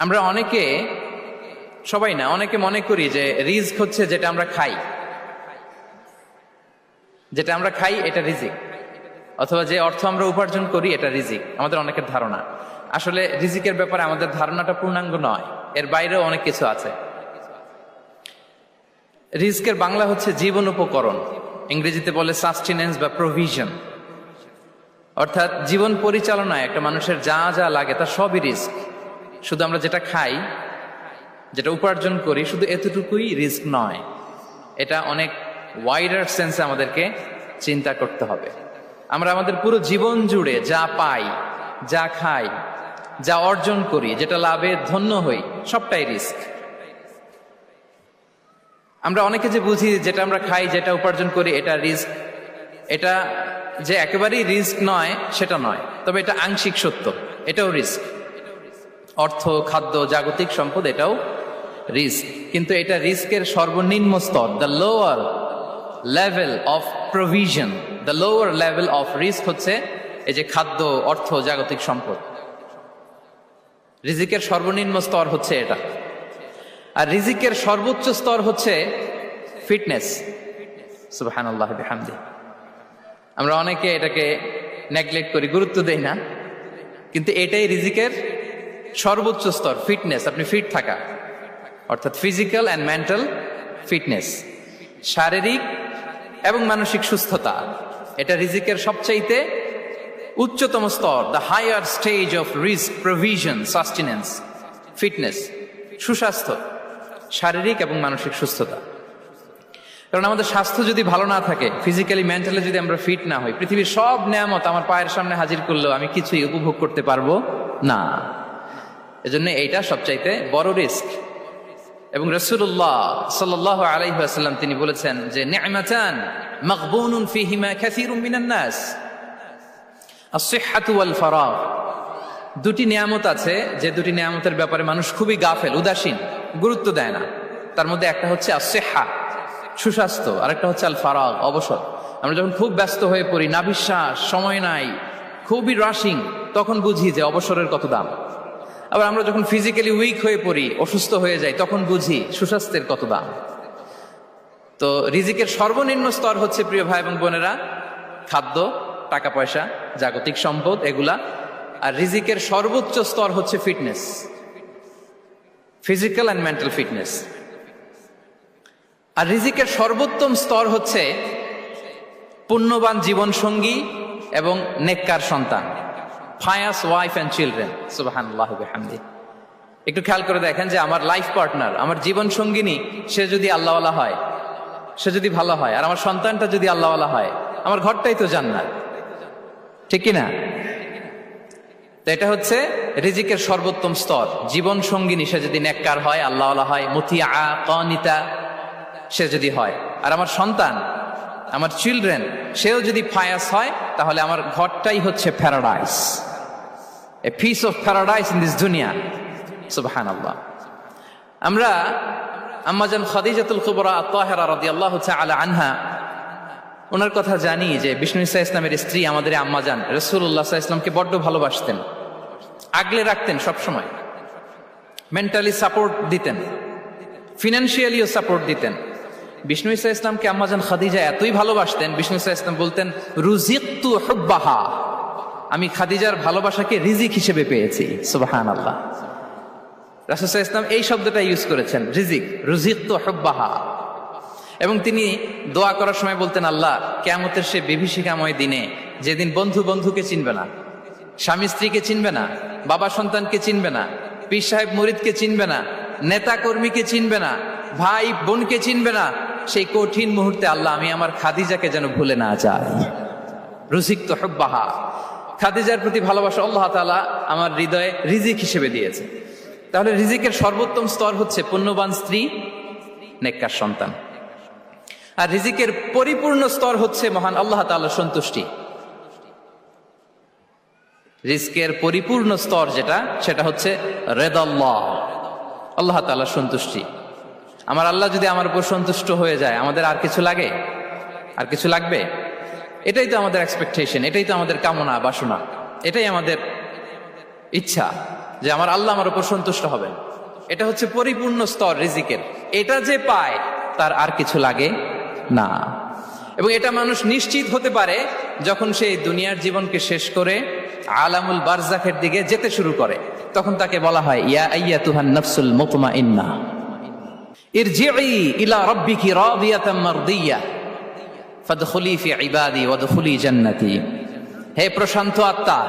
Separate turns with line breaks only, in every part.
আমরা অনেকে, সবাই না, অনেকে মনে করি যে রিজক হচ্ছে যেটা আমরা খাই, যেটা আমরা খাই এটা রিজিক, অথবা যে অর্থ আমরা উপার্জন করি এটা রিজিক। আমাদের অনেকের ধারণা। আসলে রিজিকের ব্যাপারে আমাদের ধারণাটা পূর্ণাঙ্গ নয়, এর বাইরেও অনেক কিছু আছে। রিজকের বাংলা হচ্ছে জীবন উপকরণ, ইংরেজিতে বলে সাস্টেনেন্স বা প্রভিশন। অর্থাৎ জীবন পরিচালনায় একটা মানুষের যা যা লাগে তার সবই রিস্ক। শুধু আমরা যেটা খাই, যেটা উপার্জন করি, শুধু এতটুকুই রিস্ক নয়। এটা অনেক ওয়াইডার সেন্সে আমাদেরকে চিন্তা করতে হবে। আমরা আমাদের পুরো জীবন জুড়ে যা পাই, যা খাই, যা অর্জন করি, যেটা লাভে ধন্য হই, সবটাই রিস্ক। আমরা অনেকে যে বুঝি যেটা আমরা খাই, যেটা উপার্জন করি এটা রিস্ক, এটা যে একেবারেই রিস্ক নয় সেটা নয়, তবে এটা আংশিক সত্য, এটাও রিস্ক। অর্থ, খাদ্য, জাগতিক সম্পদ এটাও রিস্ক, কিন্তু এটা রিস্কের সর্বনিম্ন স্তর। The lower level of provision, the lower level of risk হচ্ছে এই যে খাদ্য, অর্থ, জাগতিক সম্পদ। রিজিকের সর্বনিম্ন স্তর হচ্ছে এটা। আর রিজিকের সর্বোচ্চ স্তর হচ্ছে ফিটনেস। সুবহানাল্লাহ বিহামদি। আমরা অনেকে এটাকে নেগলেক্ট করি, গুরুত্ব দেই না, কিন্তু এটাই রিজিকের সর্বোচ্চ স্তর, ফিটনেস। আপনি ফিট থাকা, অর্থাৎ ফিজিক্যাল অ্যান্ড মেন্টাল ফিটনেস, শারীরিক এবং মানসিক সুস্থতা, এটা রিজিকের সবচাইতে উচ্চতম স্তর। The higher stage of risk, provision, sustenance, fitness, সুস্বাস্থ্য, শারীরিক এবং মানসিক সুস্থতা। কারণ আমাদের স্বাস্থ্য যদি ভালো না থাকে, ফিজিক্যালি মেন্টালি যদি আমরা ফিট না হই, পৃথিবীর সব নেয়ামত আমার পায়ের সামনে হাজির করলেও আমি কিছুই উপভোগ করতে পারবো না। এজন্য এইটা সবচাইতে বড় রিস্ক। এবং রাসূলুল্লাহ সাল্লাল্লাহু আলাইহি ওয়াসাল্লাম তিনি বলেছেন যে নি'মাতান মাগবুনুন ফীহিমা কাসীরুম মিনান নাস, আস-সিহহাতু ওয়াল ফারাগ। দুটি নিয়ামত আছে যে দুটি নিয়ামতের ব্যাপারে মানুষ খুবই গাফেল, উদাসীন, গুরুত্ব দেয় না। তার মধ্যে একটা হচ্ছে আস-সিহহা, সুস্বাস্থ্য, আর একটা হচ্ছে আল ফারাগ, অবসর। আমরা যখন খুব ব্যস্ত হয়ে পড়ি, নাভিশ্বাস, সময় নাই, খুবই রাশিং, তখন বুঝি যে অবসরের কত দাম। আবার আমরা যখন ফিজিক্যালি উইক হয়ে পড়ি, অসুস্থ হয়ে যাই, তখন বুঝি সুস্বাস্থ্যের কত দাম। তো রিজিকের সর্বনিম্ন স্তর হচ্ছে, প্রিয় ভাই এবং বোনেরা, খাদ্য, টাকা পয়সা, জাগতিক সম্পদ, এগুলা। আর রিজিকের সর্বোচ্চ স্তর হচ্ছে fitness, physical and mental fitness. আর রিজিকের সর্বোত্তম স্তর হচ্ছে পুণ্যবান জীবন সঙ্গী এবং নেককার সন্তান, ফায়াস ওয়াইফ অ্যান্ড চিলড্রেন। সুবহানাল্লাহ বিহামদি। একটু খেয়াল করে দেখেন যে আমার লাইফ পার্টনার, আমার জীবন সঙ্গিনী, সে যদি আল্লাহওয়ালা হয়, সে যদি ভালো হয়, আর আমার সন্তানটা যদি আল্লাহওয়ালা হয়, আমার ঘরটাই তো জান্নাত, ঠিক কিনা? তো এটা হচ্ছে রিজিকের সর্বোত্তম স্তর। জীবন সঙ্গিনী সে যদি নেককার হয়, আল্লাহওয়ালা হয়, মুতিয়া কানিতা সে যদি হয়, আর আমার সন্তান, আমার চিলড্রেন, সেও যদি ফায়াস হয়, তাহলে আমার ঘরটাই হচ্ছে paradise, a piece of paradise in this দুনিয়া। সুবহানাল্লাহ। আমরা আম্মাজান খাদিজাতুল কুবরা আত-তাহিরা রাদিয়াল্লাহু তাআলা আনহা, ওনার কথা জানি যে বিষ্ণু ঈসা ইসলামের স্ত্রী আমাদের আম্মাজান রাসূলুল্লাহ সাল্লাল্লাহু আলাইহি ওয়াসাল্লামকে বড্ড ভালোবাসতেন, আগলে রাখতেন সবসময়, মেন্টালি সাপোর্ট দিতেন, ফিনান্সিয়ালিও সাপোর্ট দিতেন। বিষ্ণু ঈসা ইসলামকে আম্মাজান খাদিজা এতই ভালোবাসতেন, বিষ্ণু ঈসা ইসলাম বলতেন রুজিকতু হুব্বাহা, আমি খাদিজার ভালোবাসাকে রিজিক হিসেবে পেয়েছি। সুবহানাল্লাহ। রাসূল সাল্লাল্লাহু আলাইহি ওয়াসাল্লাম এই শব্দটা ইউজ করেছেন, রিজিক, রুজিকতু হুব্বাহা। এবং তিনি দোয়া করার সময় বলতেন, আল্লাহ, কিয়ামতের সে বিভীষিকাময় দিনে, যেদিন বন্ধু বন্ধুকে চিনবে না, স্বামী স্ত্রীকে চিনবে না, বাবা সন্তানকে চিনবে না, পীর সাহেব মুরিদকে চিনবে না, নেতা কর্মীকে চিনবে না, ভাই বোনকে চিনবে না, সেই কঠিন মুহূর্তে আল্লাহ, আমি আমার খাদিজাকে যেন ভুলে না যাই। রুজিকতু হুব্বাহা, খাদিজার প্রতি ভালোবাসা আল্লাহ তাআলা আমার হৃদয়ে রিজিক হিসেবে দিয়েছে। তাহলে রিজিকের সর্বোত্তম স্তর হচ্ছে পুণ্যবান স্ত্রী, নেককার সন্তান। আর রিজিকের পরিপূর্ণ স্তর হচ্ছে মহান আল্লাহ তাআলার সন্তুষ্টি। রিজকের পরিপূর্ণ স্তর যেটা, সেটা হচ্ছে রিদাল্লাহ, আল্লাহ তাআলার সন্তুষ্টি। আমার আল্লাহ যদি আমার উপর সন্তুষ্ট হয়ে যায়, আমাদের আর কিছু লাগে? আর কিছু লাগবে? এটাই তো আমাদের এক্সপেকটেশন, এটাই তো আমাদের কামনা বাসনা, এটাই আমাদের ইচ্ছা। যে আমার আল্লাহ আমার উপর সন্তুষ্ট হবেন। এটা হচ্ছে পরিপূর্ণ স্তর রিজিকের। এটা যে পায় তার আর কিছু লাগে না। এবং এটা মানুষ নিশ্চিত হতে পারে যখন সে দুনিয়ার জীবনকে শেষ করে আলামুল বারজাখের দিকে যেতে শুরু করে। তখন তাকে বলা হয়, ইয়া আইয়াতুহান নাফসুল মুতমাইন্নাহ ইরজিই ইলা রাব্বিকি রাদিয়াতাম মারদিয়া ফাদখুলি ফি ইবাদি ওয়াদখুলি জান্নাতি। হে প্রশান্ত আত্মা,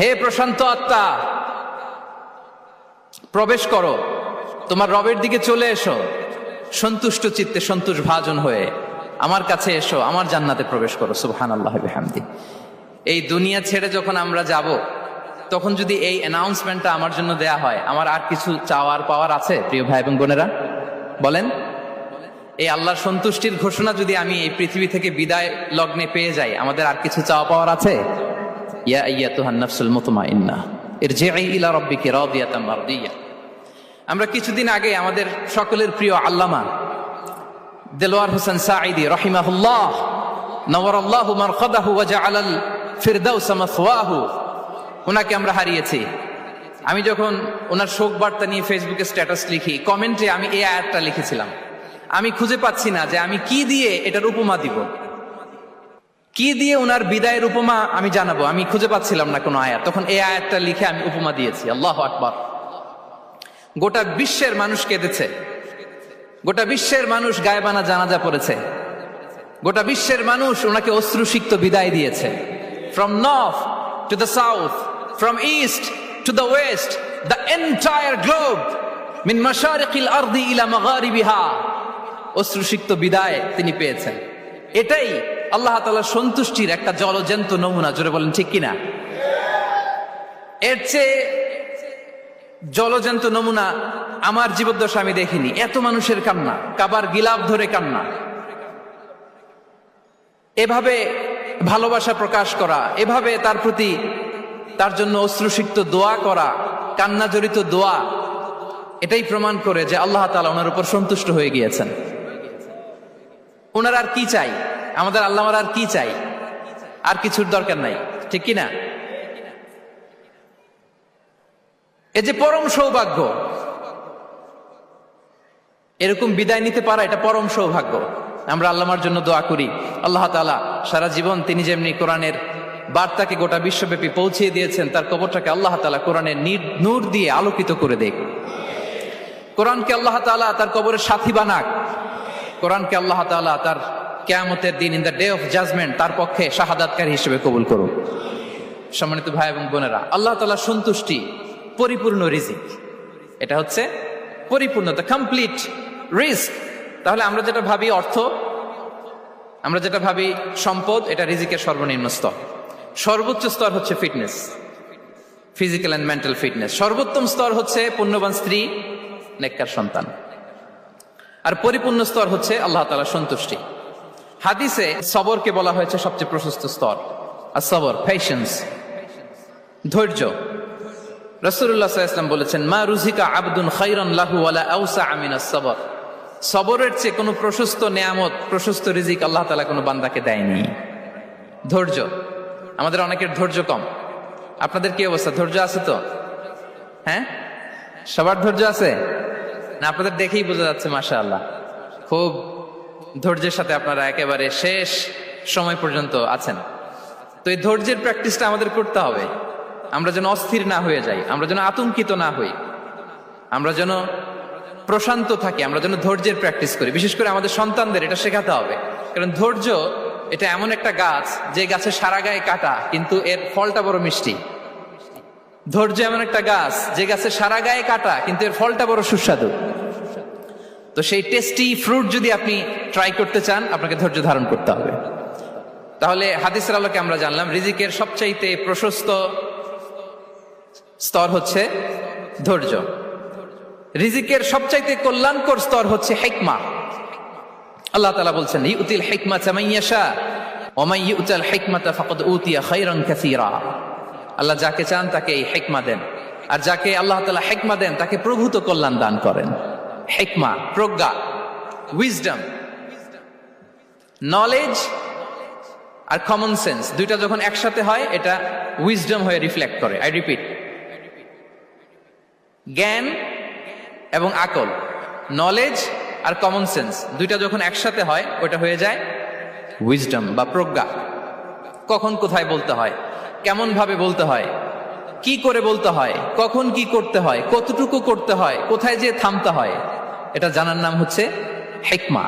হে প্রশান্ত আত্মা, প্রবেশ করো, তোমার রবের দিকে চলে এসো, সন্তুষ্ট চিত্তে সন্তোষ ভাজন হয়ে আমার কাছে এসো, আমার জান্নাতে প্রবেশ করো। সুবহানাল্লাহ ওয়া বিহামদি। এই দুনিয়া ছেড়ে যখন আমরা যাব, তখন যদি এই অ্যানাউন্সমেন্টটা আমার জন্য দেয়া হয়, আমার আর কিছু চাওয়ার পাওয়ার আছে? প্রিয় ভাই এবং বোনেরা বলেন, এই আল্লাহর সন্তুষ্টির ঘোষণা যদি আমি এই পৃথিবী থেকে বিদায় লগ্নে পেয়ে যাই, আমাদের আর কিছু চাওয়া পাওয়ার আছে? ইয়া আইয়াতুহান নাফসুল মুতমাইন্নাহ ইরজিই ইলা রাব্বিকি রাদিয়াতাম মারদিয়া। আমরা কিছুদিন আগে আমাদের সকলের প্রিয় আল্লামা দেলোয়ার হোসেন সাঈদী রাহিমাহুল্লাহ নওয়ারাল্লাহু মারকাদাহু ওয়া জাআলাল ফিরদাউস মাসওয়াহু, ওনাকে আমরা হারিয়েছি। আমি যখন ওনার শোক বার্তা নিয়ে ফেসবুকে স্ট্যাটাস লিখি, কমেন্টে আমি এই আয়াতটা লিখেছিলাম। আমি খুঁজে পাচ্ছি না যে আমি কি দিয়ে এটার উপমা দিব, কি দিয়ে ওনার বিদায়ের উপমা আমি জানাবো। আমি খুঁজে পাচ্ছিলাম না কোনো আয়াত। তখন এই আয়াতটা লিখে আমি উপমা দিয়েছি। আল্লাহু আকবার। গোটা বিশ্বের মানুষ কেঁদেছে, গোটা বিশ্বের মানুষ গায়েবানা জানাজা পড়েছে, গোটা বিশ্বের মানুষ ওনাকে অশ্রুসিক্ত বিদায় দিয়েছে। From north to the south, from east to the west, the entire globe, মিন মাশারিকিল আরদি ইলা মাগারিবিহা, অশ্রুসিক্ত বিদায় তিনি পেয়েছেন। এটাই আল্লাহ তাআলার সন্তুষ্টির একটা জলজ্যান্ত নমুনা। জোরে বলেন ঠিক কিনা? এর চেয়ে জলজ্যান্ত নমুনা আমার জীবদ্দশা আমি দেখিনি। এত মানুষের কান্না, কাবার গিলাফ ধরে কান্না, এভাবে ভালোবাসা প্রকাশ করা, এভাবে তার প্রতি তার জন্য অশ্রুসিক্ত দোয়া করা, কান্না জড়িত দোয়া, এটাই প্রমাণ করে যে আল্লাহ তাআলা ওনার উপর সন্তুষ্ট হয়ে গিয়েছেন। ওনার আর কি চাই? আমাদের আল্লাহর আর কি চাই? আর কিছুর দরকার নাই, ঠিক কিনা? এ যে পরম সৌভাগ্য, এরকম বিদায় নিতে পারা এটা পরম সৌভাগ্য। আমরা আল্লাহর জন্য দোয়া করি, আল্লাহ তাআলা সারা জীবন তিনি যেমনি কোরআনের বার্তাকে গোটা বিশ্বব্যাপী পৌঁছিয়ে দিয়েছেন, তার কবরটাকে আল্লাহ তাআলা কোরআনের নূর দিয়ে আলোকিত করে দেখ। কোরআনকে আল্লাহ তাআলা তার কবরের সাথী বানাক। কোরআনকে আল্লাহ তাআলা তার কিয়ামতের দিন, in the day of judgement, তার পক্ষে শাহাদাতকারী হিসেবে কবুল করুন। সম্মানিত ভাই এবং বোনেরা, আল্লাহ তাআলার সন্তুষ্টি পরিপূর্ণ রিজিক। এটা হচ্ছে পরিপূর্ণ, দ্য কমপ্লিট রিস্ক। তাহলে আমরা যেটা ভাবি অর্থ, আমরা যেটা ভাবি সম্পদ, এটা রিজিকের সর্বনিম্ন স্তর। সর্বোচ্চ স্তর হচ্ছে fitness, physical and mental fitness. সর্বোত্তম স্তর হচ্ছে পুণ্যবান স্ত্রী, নেককার সন্তান। আর পরিপূর্ণ স্তর হচ্ছে আল্লাহ তাআলার সন্তুষ্টি। হাদিসে সবরকে বলা হয়েছে সবচেয়ে প্রশস্ত স্তর। আর সবর, পেশেন্স, ধৈর্য। রাসূলুল্লাহ সাল্লাল্লাহু আলাইহি ওয়াসাল্লাম বলেছেন, মা রুজিকা আবদুন খায়রান লাহু ওয়ালা আওসা মিনাস সবর। সবরের চেয়ে কোনো প্রশস্ত নেয়ামত, প্রশস্ত রিজিক আল্লাহ তাআলা কোনো বান্দাকে দেয়নি। ধৈর্য। আমাদের অনেকের ধৈর্য কম। আপনাদের কি অবস্থা? ধৈর্য আছে তো? হ্যাঁ, সবার ধৈর্য আছে না? আপনাদের দেখেই বোঝা যাচ্ছে মাশাআল্লাহ, খুব ধৈর্যের সাথে আপনারা একেবারে শেষ সময় পর্যন্ত আছেন। তো এই ধৈর্যের প্র্যাকটিসটা আমাদের করতে হবে। আমরা যেন অস্থির না হয়ে যাই, আমরা যেন আতঙ্কিত না হই, আমরা যেন প্রশান্ত থাকি, আমরা যেন ধৈর্যের প্র্যাকটিস করি। বিশেষ করে আমাদের সন্তানদের এটা শেখাতে হবে। কারণ ধৈর্য এটা এমন একটা গাছ, যে গাছে সারা গায়ে কাটা কিন্তু এর ফলটা বড় মিষ্টি। ধৈর্য এমন একটা গাছ, যে গাছে সারা গায়ে কাটা কিন্তু এর ফলটা বড় সুস্বাদু। তো সেই টেস্টি ফ্রুট যদি আপনি ট্রাই করতে চান, আপনাকে ধৈর্য ধারণ করতে হবে। তাহলে হাদিসের আলোকে আমরা জানলাম রিজিকের সবচাইতে প্রশস্ত স্তর হচ্ছে ধৈর্য। রিজিকের সবচাইতে কল্যাণকর স্তর হচ্ছে হিকমা। আল্লাহ তাআলা বলছেন, ইউতিল হিকমাতা মান ইয়াশা ওয়া মান ইউতাল হিকমাতা ফাকাদ উতিয়া খায়রান কাসীরা। আল্লাহ যাকে চান তাকে এই হিকমা দেন, আর যাকে আল্লাহ তাআলা হিকমা দেন তাকে প্রভূত কল্যাণ দান করেন। হিকমা, প্রজ্ঞা, উইজডম, নলেজ আর কমন সেন্স, দুইটা যখন একসাথে হয় এটা উইজডম হয়ে রিফ্লেক্ট করে। আই রিপিট, জ্ঞান এবং আকল, নলেজ আর কমন সেন্স দুইটা যখন একসাথে হয় ওটা হয়ে যায় উইজডম বা প্রজ্ঞা। কখন কোথায় বলতে হয়, কেমন ভাবে বলতে হয়, কি করে বলতে হয়, কখন কি করতে হয়, কতটুকু করতে হয়, কোথায় যে থামতে হয়, এটা জানার নাম হচ্ছে হিকমা।